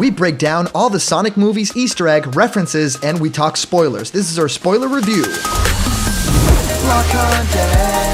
We break down all the Sonic movies, Easter egg, references, and we talk spoilers. This is our spoiler review. Block content.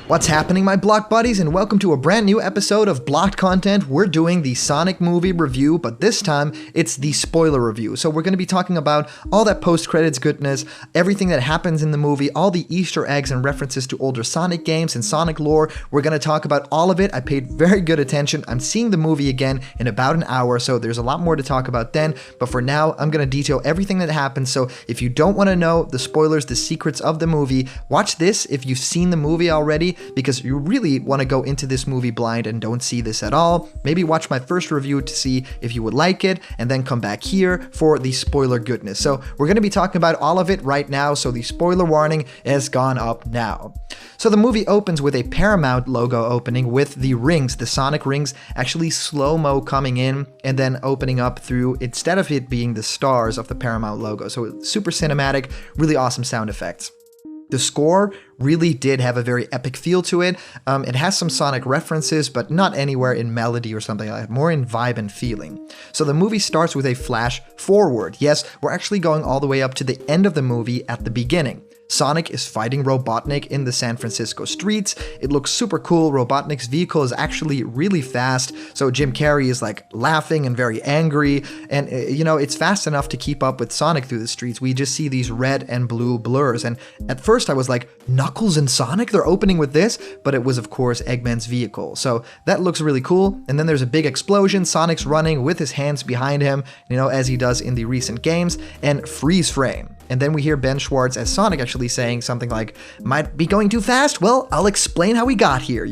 What's happening, my Block buddies, and welcome to a brand new episode of Blocked Content. We're doing the Sonic movie review, but this time it's the spoiler review. So we're going to be talking about all that post-credits goodness, everything that happens in the movie, all the Easter eggs and references to older Sonic games and Sonic lore. We're going to talk about all of it. I paid very good attention. I'm seeing the movie again in about an hour, so there's a lot more to talk about then. But for now, I'm going to detail everything that happens. So if you don't want to know the spoilers, the secrets of the movie, watch this if you've seen the movie already, because you really want to go into this movie blind and don't see this at all. Maybe watch my first review to see if you would like it, and then come back here for the spoiler goodness. So we're going to be talking about all of it right now, so the spoiler warning has gone up now. So the movie opens with a Paramount logo opening with the rings, the Sonic rings, actually slow-mo coming in and then opening up through, instead of it being the stars of the Paramount logo. So it's super cinematic, really awesome sound effects. The score really did have a very epic feel to it. It has some Sonic references, but not anywhere in melody or something like that, more in vibe and feeling. So the movie starts with a flash forward. Yes, we're actually going all the way up to the end of the movie at the beginning. Sonic is fighting Robotnik in the San Francisco streets. It looks super cool. Robotnik's vehicle is actually really fast, so Jim Carrey is like laughing and very angry, and it's fast enough to keep up with Sonic through the streets. We just see these red and blue blurs, and at first I was like, Knuckles and Sonic, they're opening with this? But it was of course Eggman's vehicle, so that looks really cool. And then there's a big explosion. Sonic's running with his hands behind him, as he does in the recent games, and freeze frame. And then we hear Ben Schwartz as Sonic actually saying something like, might be going too fast? Well, I'll explain how we got here,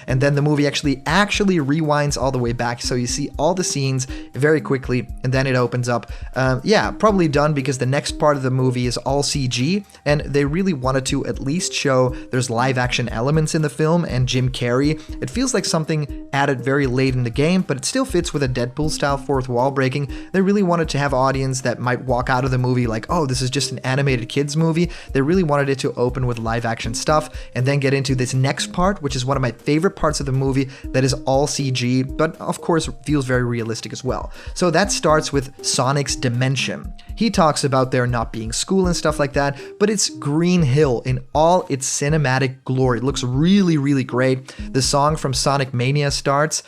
And then the movie actually rewinds all the way back, so you see all the scenes very quickly, and then it opens up. Probably done because the next part of the movie is all CG, and they really wanted to at least show there's live action elements in the film and Jim Carrey. It feels like something added very late in the game, but it still fits with a Deadpool-style fourth wall breaking. They really wanted to have audience that might walk out of the movie like, oh, this is just an animated kids movie. They really wanted it to open with live action stuff and then get into this next part, which is one of my favorite parts of the movie, that is all CG, but of course feels very realistic as well. So that starts with Sonic's dimension. He talks about there not being school and stuff like that, but it's Green Hill in all its cinematic glory. It looks really, really great. The song from Sonic Mania starts.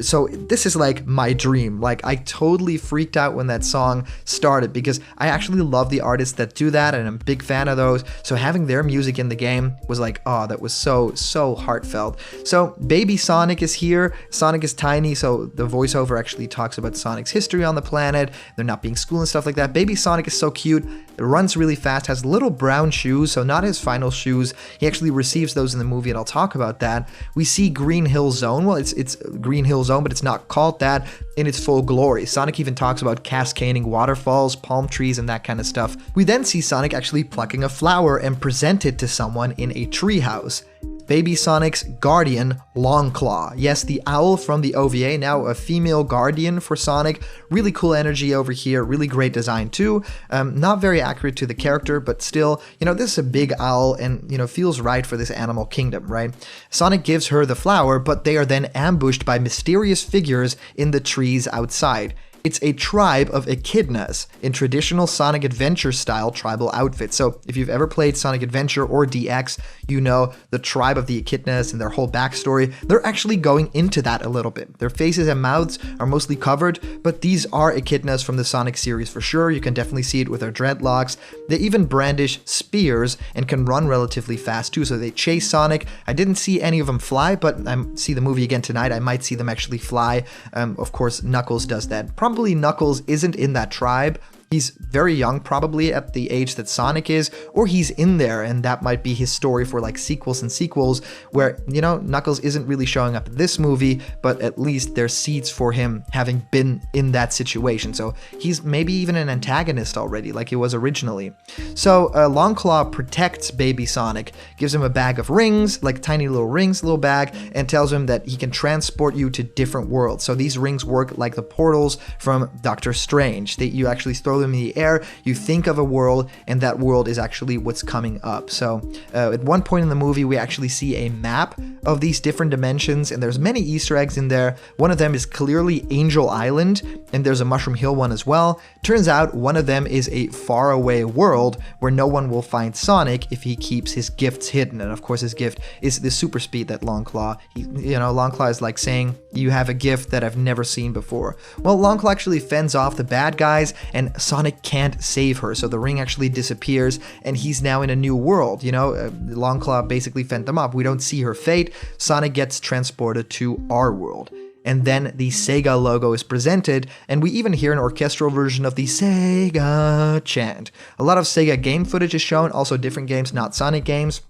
So this is like my dream. Like, I totally freaked out when that song started because I actually love the artists that do that, and I'm a big fan of those. So having their music in the game was like, oh, that was so heartfelt. So baby Sonic is here. Sonic is tiny, so the voiceover actually talks about Sonic's history on the planet, there not being school and stuff like that. Baby Sonic is so cute. It runs really fast, has little brown shoes, so not his final shoes. He actually receives those in the movie, and I'll talk about that. We see Green Hill Zone. Well, it's Green Hill Zone, but it's not called that in its full glory. Sonic even talks about cascading waterfalls, palm trees, and that kind of stuff. We then see Sonic actually plucking a flower and present it to someone in a treehouse. Baby Sonic's guardian, Longclaw. Yes, the owl from the OVA, now a female guardian for Sonic. Really cool energy over here, really great design too. Not very accurate to the character, but still, this is a big owl and, feels right for this animal kingdom, right? Sonic gives her the flower, but they are then ambushed by mysterious figures in the trees outside. It's a tribe of echidnas in traditional Sonic Adventure style tribal outfits. So if you've ever played Sonic Adventure or DX, you know the tribe of the echidnas and their whole backstory. They're actually going into that a little bit. Their faces and mouths are mostly covered, but these are echidnas from the Sonic series for sure. You can definitely see it with their dreadlocks. They even brandish spears and can run relatively fast too, so they chase Sonic. I didn't see any of them fly, but I see the movie again tonight. I might see them actually fly. Of course, Knuckles does that. Probably Knuckles isn't in that tribe. He's very young, probably at the age that Sonic is, or he's in there, and that might be his story for like sequels and sequels, where, Knuckles isn't really showing up in this movie, but at least there's seeds for him having been in that situation. So he's maybe even an antagonist already, like he was originally. So Longclaw protects baby Sonic, gives him a bag of rings, like tiny little rings, little bag, and tells him that he can transport you to different worlds. So these rings work like the portals from Doctor Strange. You actually throw throw them in the air, you think of a world, and that world is actually what's coming up. So at one point in the movie, we actually see a map of these different dimensions, and there's many Easter eggs in there. One of them is clearly Angel Island, and there's a Mushroom Hill one as well. Turns out one of them is a faraway world where no one will find Sonic if he keeps his gifts hidden. And of course, his gift is the super speed that Longclaw, Longclaw is like saying, you have a gift that I've never seen before. Well, Longclaw actually fends off the bad guys, and Sonic can't save her, so the ring actually disappears, and he's now in a new world. Longclaw basically fend them off. We don't see her fate. Sonic gets transported to our world. And then the Sega logo is presented, and we even hear an orchestral version of the Sega chant. A lot of Sega game footage is shown, also different games, not Sonic games,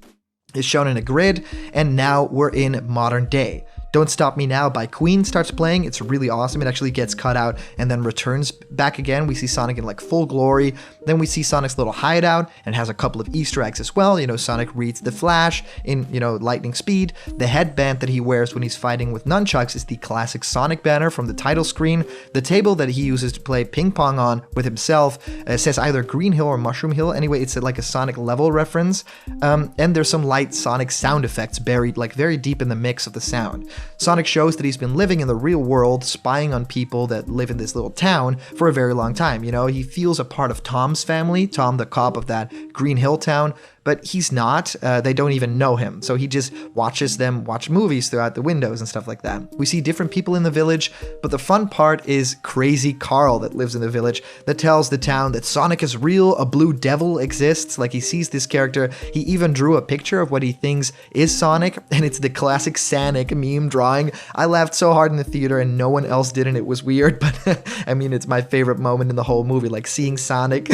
is shown in a grid, and now we're in modern day. Don't Stop Me Now by Queen starts playing. It's really awesome. It actually gets cut out and then returns back again. We see Sonic in like full glory. Then we see Sonic's little hideout and has a couple of Easter eggs as well. Sonic reads the Flash in, lightning speed. The headband that he wears when he's fighting with nunchucks is the classic Sonic banner from the title screen. The table that he uses to play ping pong on with himself says either Green Hill or Mushroom Hill. Anyway, it's like a Sonic level reference. And there's some light Sonic sound effects buried like very deep in the mix of the sound. Sonic shows that he's been living in the real world, spying on people that live in this little town for a very long time. He feels a part of Tom's family, Tom the cop of that Green Hill town, but he's not. They don't even know him. So he just watches them watch movies throughout the windows and stuff like that. We see different people in the village, but the fun part is Crazy Carl that lives in the village that tells the town that Sonic is real, a blue devil exists. Like, he sees this character. He even drew a picture of what he thinks is Sonic, and it's the classic Sonic meme drawing. I laughed so hard in the theater and no one else did, and it was weird, but I mean, it's my favorite moment in the whole movie. Like, seeing Sonic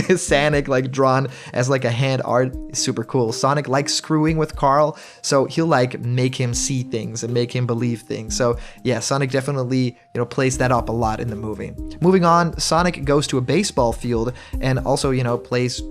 like drawn as like a hand art is super cool. Sonic likes screwing with Carl, so he'll like make him see things and make him believe things. So yeah, Sonic definitely, plays that up a lot in the movie. Moving on, Sonic goes to a baseball field and also, plays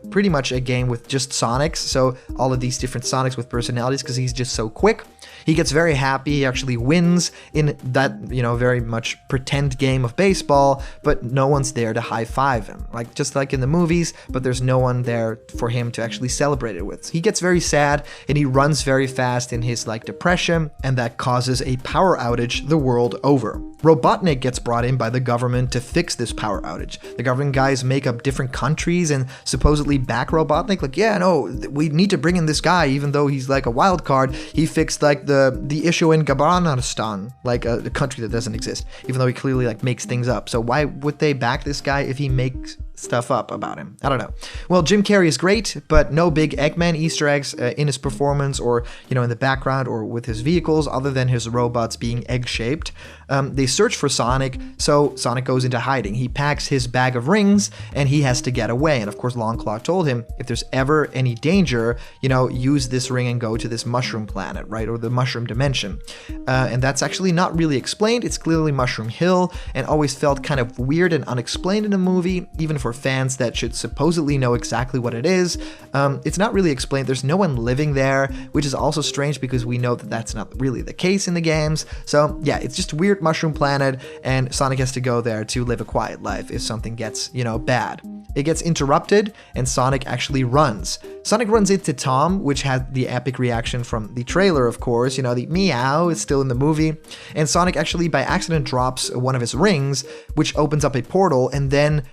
pretty much a game with just Sonics. So all of these different Sonics with personalities, because he's just so quick. He gets very happy. He actually wins in that, very much pretend game of baseball, but no one's there to high five him, just like in the movies, but there's no one there for him to actually celebrate it with. He gets very sad and he runs very fast in his depression, and that causes a power outage the world over. Robotnik gets brought in by the government to fix this power outage. The government guys make up different countries and supposedly back Robotnik. We need to bring in this guy, even though he's like a wild card. He fixed the issue in Gabananistan, a country that doesn't exist, even though he clearly makes things up. So why would they back this guy if he makes stuff up about him? I don't know. Well, Jim Carrey is great, but no big Eggman Easter eggs in his performance or, in the background or with his vehicles, other than his robots being egg-shaped. They search for Sonic, so Sonic goes into hiding. He packs his bag of rings, and he has to get away. And of course, Longclaw told him, if there's ever any danger, use this ring and go to this mushroom planet, right? Or the mushroom dimension. And that's actually not really explained. It's clearly Mushroom Hill, and always felt kind of weird and unexplained in the movie, even for fans that should supposedly know exactly what it is. It's not really explained. There's no one living there, which is also strange because we know that that's not really the case in the games. So yeah, it's just weird mushroom planet, and Sonic has to go there to live a quiet life if something gets, bad. It gets interrupted, and Sonic actually runs. Sonic runs into Tom, which had the epic reaction from the trailer, of course. The meow is still in the movie. And Sonic actually, by accident, drops one of his rings, which opens up a portal, and then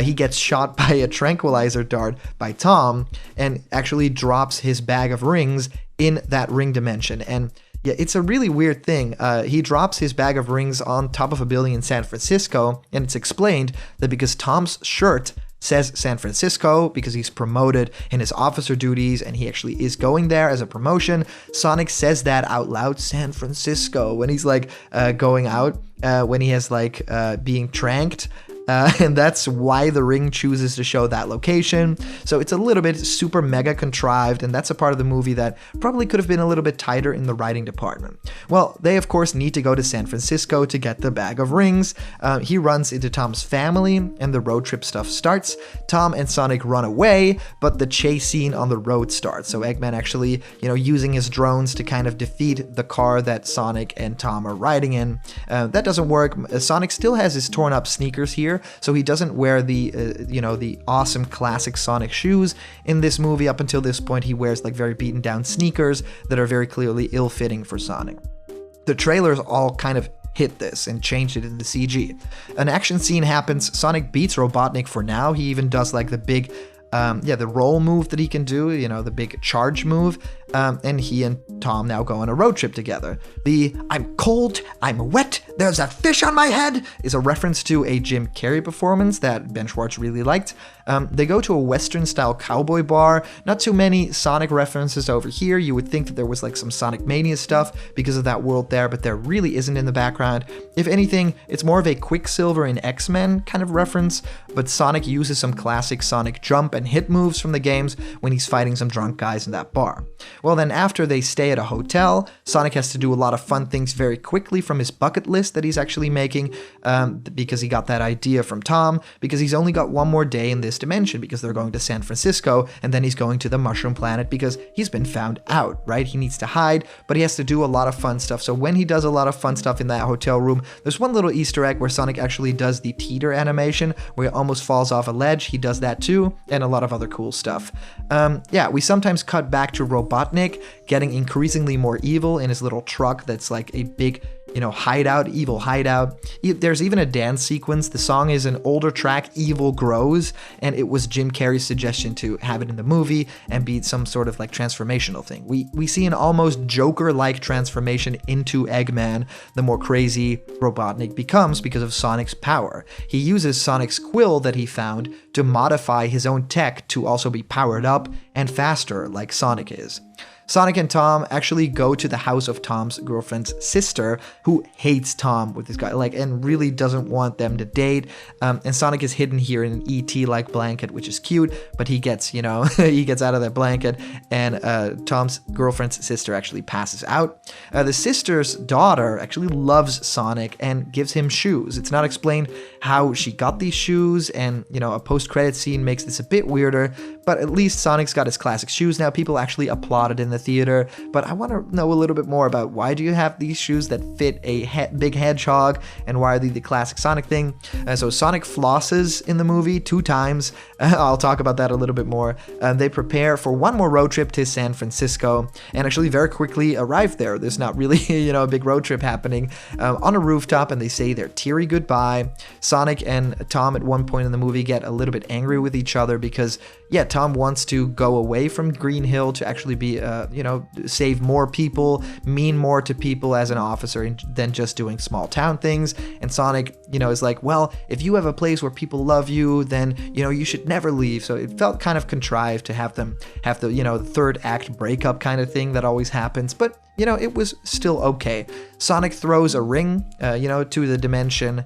he gets shot by a tranquilizer dart by Tom, and actually drops his bag of rings in that ring dimension. And yeah, it's a really weird thing. He drops his bag of rings on top of a building in San Francisco, and it's explained that because Tom's shirt says San Francisco, because he's promoted in his officer duties and he actually is going there as a promotion, Sonic says that out loud, San Francisco, when he's going out, when he has being tranked. And that's why the ring chooses to show that location. So it's a little bit super mega contrived, and that's a part of the movie that probably could have been a little bit tighter in the writing department. Well, they of course need to go to San Francisco to get the bag of rings. He runs into Tom's family, and the road trip stuff starts. Tom and Sonic run away, but the chase scene on the road starts. So Eggman actually, using his drones to kind of defeat the car that Sonic and Tom are riding in. That doesn't work. Sonic still has his torn up sneakers here, here, so he doesn't wear the the awesome classic Sonic shoes in this movie. Up until this point, he wears like very beaten down sneakers that are very clearly ill-fitting for Sonic. The trailers all kind of hit this and changed it into CG. An action scene happens. Sonic beats Robotnik for now. He even does like the big the roll move that he can do, the big charge move, and he and Tom now go on a road trip together. The "I'm cold, I'm wet, there's a fish on my head" is a reference to a Jim Carrey performance that Ben Schwartz really liked. They go to a Western-style cowboy bar. Not too many Sonic references over here. You would think that there was like some Sonic Mania stuff because of that world there, but there really isn't in the background. If anything, it's more of a Quicksilver in X-Men kind of reference, but Sonic uses some classic Sonic jump and hit moves from the games when he's fighting some drunk guys in that bar. Well, then after they stay at a hotel, Sonic has to do a lot of fun things very quickly from his bucket list that he's actually making, because he got that idea from Tom, because he's only got one more day in this dimension, because they're going to San Francisco, and then he's going to the Mushroom Planet because he's been found out, right? He needs to hide, but he has to do a lot of fun stuff. So when he does a lot of fun stuff in that hotel room, there's one little Easter egg where Sonic actually does the teeter animation, where he almost falls off a ledge. He does that too, and a lot of other cool stuff. We sometimes cut back to Robotnik getting increasingly more evil in his little truck that's like a big evil hideout. There's even a dance sequence. The song is an older track, Evil Grows, and it was Jim Carrey's suggestion to have it in the movie and be some sort of like transformational thing. We see an almost Joker-like transformation into Eggman the more crazy Robotnik becomes because of Sonic's power. He uses Sonic's quill that he found to modify his own tech to also be powered up and faster like Sonic is. Sonic and Tom actually go to the house of Tom's girlfriend's sister, who hates Tom with this guy, and really doesn't want them to date. And Sonic is hidden here in an ET-like blanket, which is cute, but he gets, he gets out of that blanket, and Tom's girlfriend's sister actually passes out. The sister's daughter actually loves Sonic and gives him shoes. It's not explained how she got these shoes, and, a post-credit scene makes this a bit weirder, but at least Sonic's got his classic shoes now. People actually applauded in the theater, but I want to know a little bit more about why do you have these shoes that fit a big hedgehog, and why are they the classic Sonic thing? So Sonic flosses in the movie 2 times. I'll talk about that a little bit more. They prepare for one more road trip to San Francisco, and actually very quickly arrive there. There's not really, a big road trip happening, on a rooftop, and they say their teary goodbye. Sonic and Tom at one point in the movie get a little bit angry with each other because, Tom wants to go away from Green Hill to actually be, save more people, mean more to people as an officer than just doing small town things. And Sonic, is like, well, if you have a place where people love you, then, you should never leave. So it felt kind of contrived to have them have the, the third act breakup kind of thing that always happens. But, it was still okay. Sonic throws a ring, to the dimension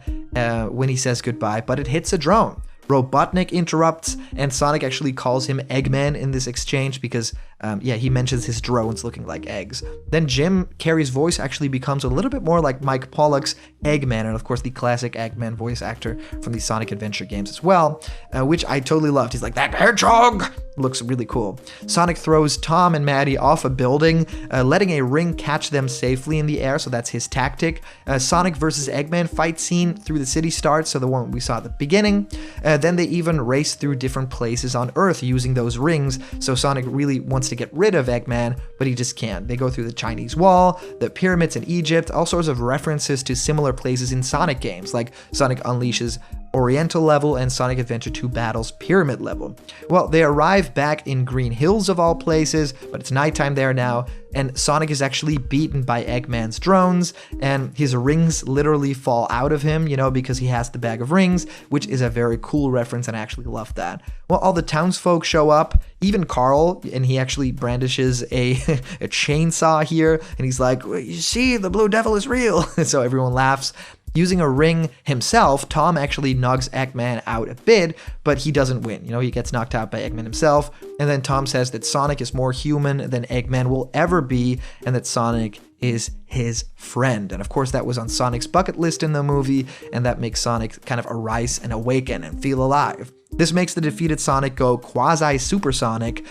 when he says goodbye, but it hits a drone. Robotnik interrupts, and Sonic actually calls him Eggman in this exchange because, he mentions his drones looking like eggs. Then Jim Carrey's voice actually becomes a little bit more like Mike Pollock's Eggman, and of course the classic Eggman voice actor from the Sonic Adventure games as well, which I totally loved. He's like, "That hedgehog!" Looks really cool. Sonic throws Tom and Maddie off a building, letting a ring catch them safely in the air, so that's his tactic. Sonic versus Eggman fight scene through the city starts, so the one we saw at the beginning. Then they even race through different places on Earth using those rings, so Sonic really wants to get rid of Eggman, but he just can't. They go through the Chinese Wall, the pyramids in Egypt, all sorts of references to similar places in Sonic games, like Sonic Unleashes Oriental level and Sonic Adventure 2 Battles Pyramid level. Well, they arrive back in Green Hills of all places, but it's nighttime there now, and Sonic is actually beaten by Eggman's drones, and his rings literally fall out of him, because he has the bag of rings, which is a very cool reference, and I actually love that. Well, all the townsfolk show up, even Carl, and he actually brandishes a chainsaw here, and he's like, "You see, the Blue Devil is real." So everyone laughs. Using a ring himself, Tom actually knocks Eggman out a bit, but he doesn't win. He gets knocked out by Eggman himself. And then Tom says that Sonic is more human than Eggman will ever be, and that Sonic is his friend. And of course, that was on Sonic's bucket list in the movie, and that makes Sonic kind of arise and awaken and feel alive. This makes the defeated Sonic go quasi-supersonic.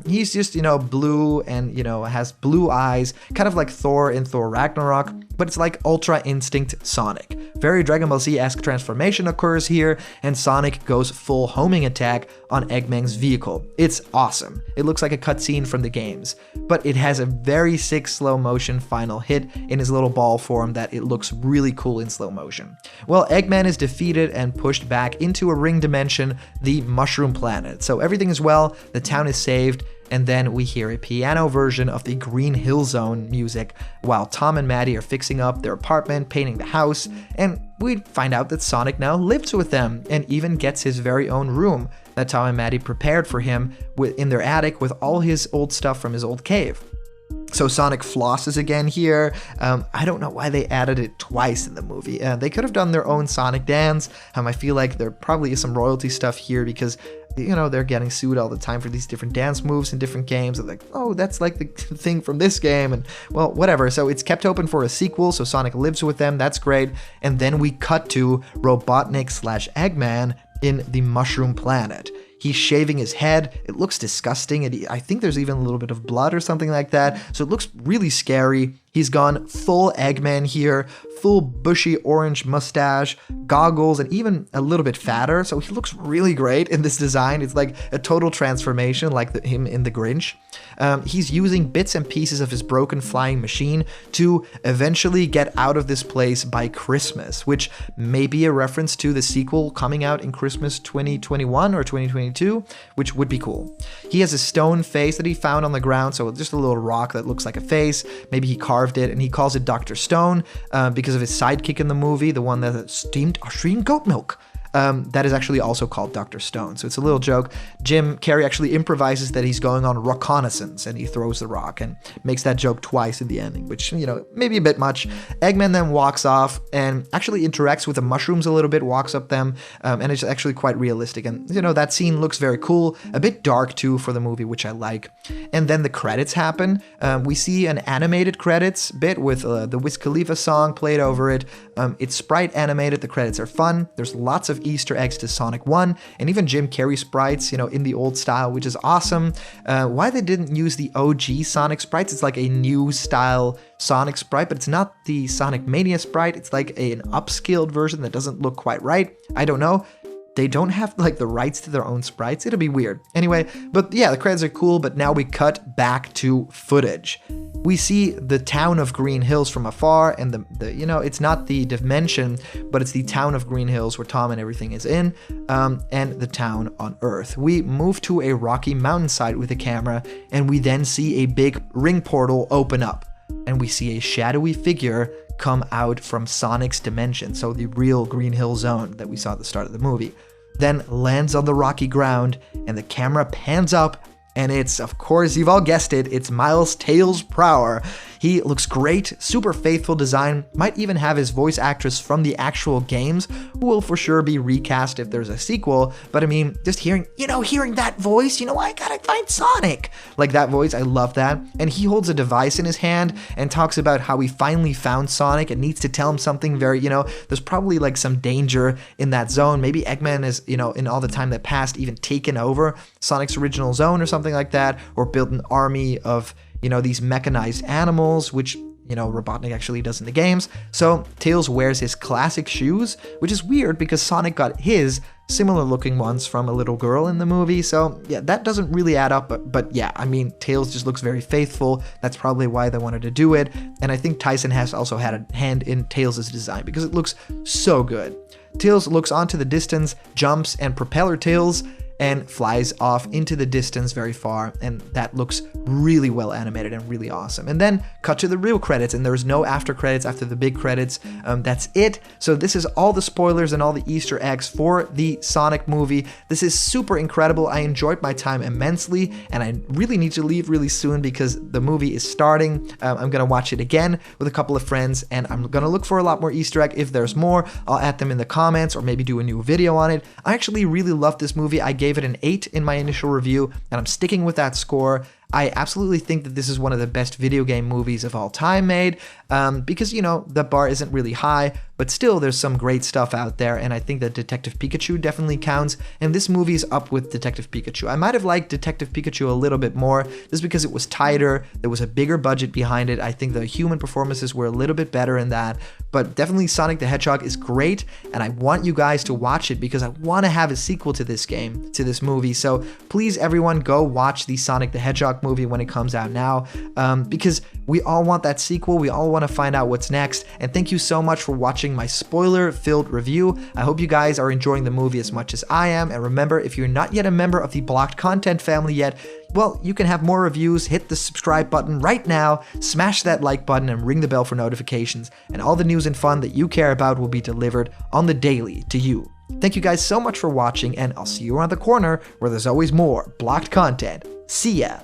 He's just, blue and, has blue eyes, kind of like Thor in Thor Ragnarok. but it's like Ultra Instinct Sonic. Very Dragon Ball Z-esque transformation occurs here, and Sonic goes full homing attack on Eggman's vehicle. It's awesome. It looks like a cutscene from the games, but it has a very sick slow motion final hit in his little ball form that it looks really cool in slow motion. Well, Eggman is defeated and pushed back into a ring dimension, the Mushroom Planet. So everything is well, the town is saved, and then we hear a piano version of the Green Hill Zone music while Tom and Maddie are fixing up their apartment, painting the house, and we find out that Sonic now lives with them and even gets his very own room that Tom and Maddie prepared for him in their attic with all his old stuff from his old cave. So Sonic flosses again here. I don't know why they added it twice in the movie. They could have done their own Sonic dance. I feel like there probably is some royalty stuff here because, you know, they're getting sued all the time for these different dance moves in different games. They're like, oh, that's like the thing from this game, and well, whatever. So it's kept open for a sequel, so Sonic lives with them. That's great. And then we cut to Robotnik/Eggman in the Mushroom Planet. He's shaving his head. It looks disgusting. And I think there's even a little bit of blood or something like that. So it looks really scary. He's gone full Eggman here, full bushy orange mustache, goggles, and even a little bit fatter. So he looks really great in this design. It's like a total transformation like him in The Grinch. He's using bits and pieces of his broken flying machine to eventually get out of this place by Christmas, which may be a reference to the sequel coming out in Christmas 2021 or 2022, which would be cool. He has a stone face that he found on the ground, so just a little rock that looks like a face. Maybe he carved it, and he calls it Dr. Stone because of his sidekick in the movie, the one that steamed Austrian goat milk. That is actually also called Dr. Stone. So it's a little joke. Jim Carrey actually improvises that he's going on reconnaissance, and he throws the rock and makes that joke twice in the ending, which, you know, maybe a bit much. Eggman then walks off and actually interacts with the mushrooms a little bit, walks up them, and it's actually quite realistic. And, you know, that scene looks very cool, a bit dark too for the movie, which I like. And then the credits happen. We see an animated credits bit with the Wiz Khalifa song played over it. It's sprite animated. The credits are fun. There's lots of Easter eggs to Sonic 1 and even Jim Carrey sprites, you know, in the old style, which is awesome. Why they didn't use the OG Sonic sprites, it's like a new style Sonic sprite, but it's not the Sonic Mania sprite. It's like an upscaled version that doesn't look quite right. I don't know. They don't have like the rights to their own sprites. It'll be weird. Anyway, but yeah, the credits are cool, but now we cut back to footage. We see the town of Green Hills from afar, and the you know, it's not the dimension, but it's the town of Green Hills where Tom and everything is in, and the town on Earth. We move to a rocky mountainside with the camera, and we then see a big ring portal open up, and we see a shadowy figure come out from Sonic's dimension, so the real Green Hill Zone that we saw at the start of the movie, then lands on the rocky ground, and the camera pans up, and it's, of course, you've all guessed it, it's Miles Tails Prower. He looks great, super faithful design, might even have his voice actress from the actual games, who will for sure be recast if there's a sequel, but I mean, just hearing that voice, I gotta find Sonic. Like that voice, I love that. And he holds a device in his hand and talks about how he finally found Sonic and needs to tell him something very, there's probably like some danger in that zone. Maybe Eggman is, in all the time that passed, even taken over Sonic's original zone or something like that, or built an army of, these mechanized animals, which, Robotnik actually does in the games. So Tails wears his classic shoes, which is weird because Sonic got his similar looking ones from a little girl in the movie. So yeah, that doesn't really add up, but yeah, I mean, Tails just looks very faithful. That's probably why they wanted to do it. And I think Tyson has also had a hand in Tails' design because it looks so good. Tails looks onto the distance, jumps, and propeller tails, and flies off into the distance very far, and that looks really well animated and really awesome. And then cut to the real credits, and there's no after credits after the big credits. That's it. So this is all the spoilers and all the Easter eggs for the Sonic movie. This is super incredible. I enjoyed my time immensely, and I really need to leave really soon because the movie is starting. I'm gonna watch it again with a couple of friends, and I'm gonna look for a lot more Easter egg. If there's more, I'll add them in the comments or maybe do a new video on it. I actually really loved this movie. I gave it an 8 in my initial review, and I'm sticking with that score. I absolutely think that this is one of the best video game movies of all time made, because, you know, the bar isn't really high, but still there's some great stuff out there, and I think that Detective Pikachu definitely counts, and this movie is up with Detective Pikachu. I might have liked Detective Pikachu a little bit more, just because it was tighter, there was a bigger budget behind it. I think the human performances were a little bit better in that, but definitely Sonic the Hedgehog is great, and I want you guys to watch it because I want to have a sequel to this game, to this movie. So please, everyone, go watch the Sonic the Hedgehog movie when it comes out now, because we all want that sequel. We all want to find out what's next. And thank you so much for watching my spoiler-filled review. I hope you guys are enjoying the movie as much as I am. And remember, if you're not yet a member of the Blocked Content family yet, well, you can have more reviews. Hit the subscribe button right now, smash that like button, and ring the bell for notifications. And all the news and fun that you care about will be delivered on the daily to you. Thank you guys so much for watching, and I'll see you around the corner where there's always more Blocked Content. See ya!